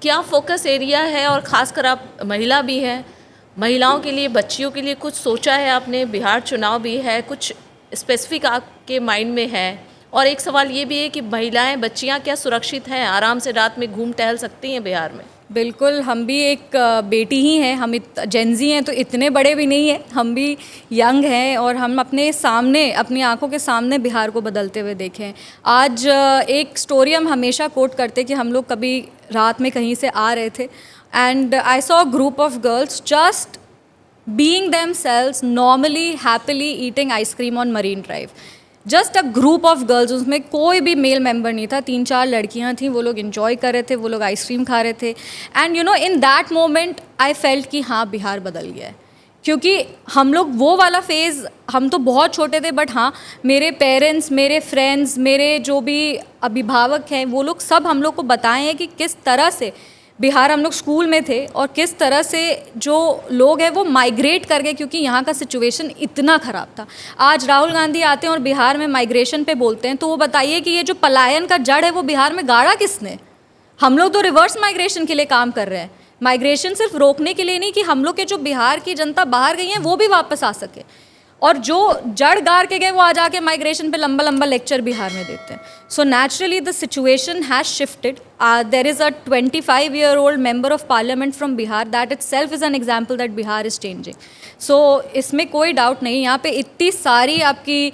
क्या focus area है, और ख़ासकर आप महिला भी हैं, महिलाओं के लिए, बच्चियों के लिए कुछ सोचा है आपने? बिहार चुनाव भी है, कुछ स्पेसिफिक आपके माइंड में है? और एक सवाल ये भी है कि महिलाएं, बच्चियां क्या सुरक्षित हैं, आराम से रात में घूम टहल सकती हैं बिहार में? बिल्कुल, हम भी एक बेटी ही हैं, हम जेंजी हैं, तो इतने बड़े भी नहीं हैं, हम भी यंग हैं और हम अपने सामने, अपनी आंखों के सामने बिहार को बदलते हुए देखे हैं। आज एक स्टोरी हम हमेशा कोट करते कि हम लोग कभी रात में कहीं से आ रहे थे and I saw a group of girls just being themselves, normally, happily eating ice cream on Marine Drive. Just a group of girls, उसमें कोई भी मेल मेंबर नहीं था, 3-4 लड़कियां थीं, वो लोग इन्जॉय कर रहे थे, वो लोग आइसक्रीम खा रहे थे and you know in that moment I felt कि हाँ बिहार बदल गया है। क्योंकि हम लोग वो वाला फेज़, हम तो बहुत छोटे थे बट हाँ मेरे पेरेंट्स, मेरे फ्रेंड्स, मेरे जो भी अभिभावक हैं वो लोग सब हम लोग को बताए हैं कि किस तरह से बिहार, हम लोग स्कूल में थे और किस तरह से जो लोग हैं वो माइग्रेट कर गए क्योंकि यहाँ का सिचुएशन इतना ख़राब था। आज राहुल गांधी आते हैं और बिहार में माइग्रेशन पे बोलते हैं, तो वो बताइए कि ये जो पलायन का जड़ है वो बिहार में गाड़ा किसने? हम लोग तो रिवर्स माइग्रेशन के लिए काम कर रहे हैं। माइग्रेशन सिर्फ रोकने के लिए नहीं कि हम लोग के जो बिहार की जनता बाहर गई है वो भी वापस आ सके, और जो जड़ गाड़ के गए वो आज आके माइग्रेशन पे लंबा लंबा लेक्चर बिहार में देते हैं। So naturally the situation has shifted. There is a 25-year-old member of parliament from Bihar. That itself is an example that Bihar is changing. So इसमें कोई डाउट नहीं, यहाँ पे इतनी सारी आपकी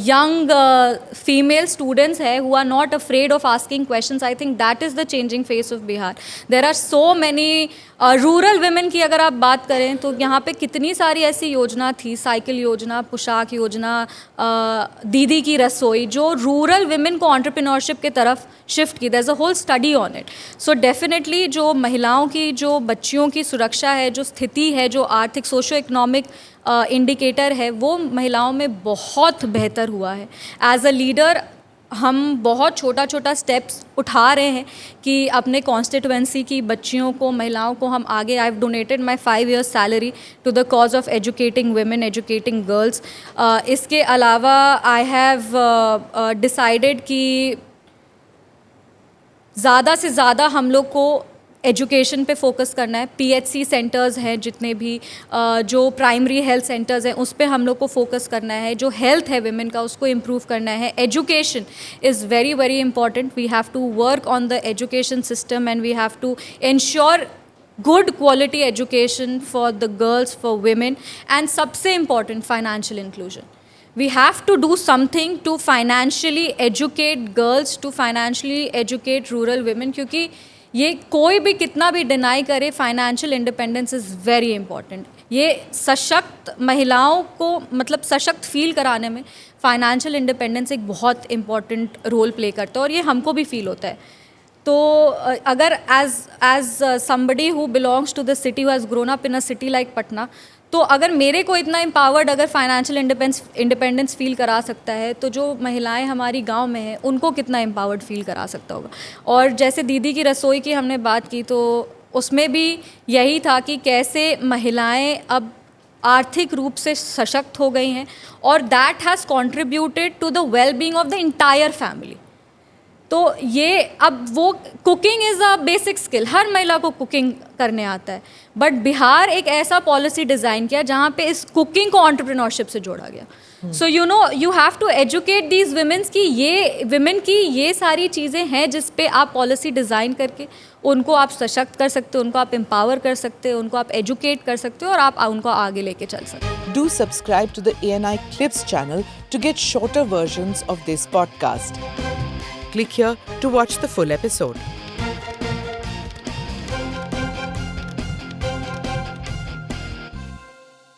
young female students है who are not afraid of asking questions. I think that is the changing face of Bihar. There are so many rural women की अगर आप बात करें तो यहाँ पे कितनी सारी ऐसी योजना थी, साइकिल योजना, पोशाक योजना, दीदी की रसोई, जो रूरल women को एंटरप्रेन्योरशिप की तरफ शिफ्ट की. There is a whole study on it. So definitely जो महिलाओं की, जो बच्चियों की सुरक्षा है, जो स्थिति है, जो आर्थिक सोशो इकोनॉमिक इंडिकेटर है, वो महिलाओं में बहुत बेहतर हुआ है. एज अ लीडर हम बहुत छोटा छोटा स्टेप्स उठा रहे हैं कि अपने कॉन्स्टिट्यूएंसी की बच्चियों को, महिलाओं को हम आगे. I have donated my 5 years salary to the cause of educating women, educating girls. इसके अलावा आई हैव डिसाइडेड कि ज़्यादा से ज़्यादा हम लोग को एजुकेशन पे फोकस करना है. PHC सेंटर्स हैं जितने भी, जो प्राइमरी हेल्थ सेंटर्स हैं उस पे हम लोग को फोकस करना है. जो हेल्थ है विमेन का उसको इम्प्रूव करना है. Education is very very important. We have to work on the education system and we have to ensure good quality education for the girls, for women, and सबसे important financial inclusion. We have to do something to financially educate girls, to financially educate rural women, क्योंकि ये कोई भी कितना भी deny करे, financial independence is very important. ये सशक्त महिलाओं को, मतलब सशक्त फील कराने में फाइनेंशियल इंडिपेंडेंस एक बहुत इंपॉर्टेंट रोल प्ले करता है और ये हमको भी फील होता है. तो अगर as somebody who belongs to the city, who has grown up in a city like Patna, तो अगर मेरे को इतना एम्पावर्ड, अगर फाइनेंशियल इंडिपेंडेंस फील करा सकता है, तो जो महिलाएं हमारी गांव में हैं उनको कितना एम्पावर्ड फील करा सकता होगा. और जैसे दीदी की रसोई की हमने बात की, तो उसमें भी यही था कि कैसे महिलाएं अब आर्थिक रूप से सशक्त हो गई हैं और that has contributed to the well being of the entire family. तो ये अब वो cooking is a basic skill, हर महिला को कुकिंग करने आता है, बट बिहार एक ऐसा पॉलिसी डिज़ाइन किया जहाँ पे इस कुकिंग को एंटरप्रेन्योरशिप से जोड़ा गया. So you know you have to educate these womens की ये सारी चीज़ें हैं जिस पे आप पॉलिसी डिज़ाइन करके उनको आप सशक्त कर सकते हो, उनको आप एम्पावर कर सकते हो, उनको आप एजुकेट कर सकते हो और आप उनको आगे लेके चल सकते हो. Do subscribe to the ANI Clips channel to get shorter versions of this podcast. Click here to watch the full episode.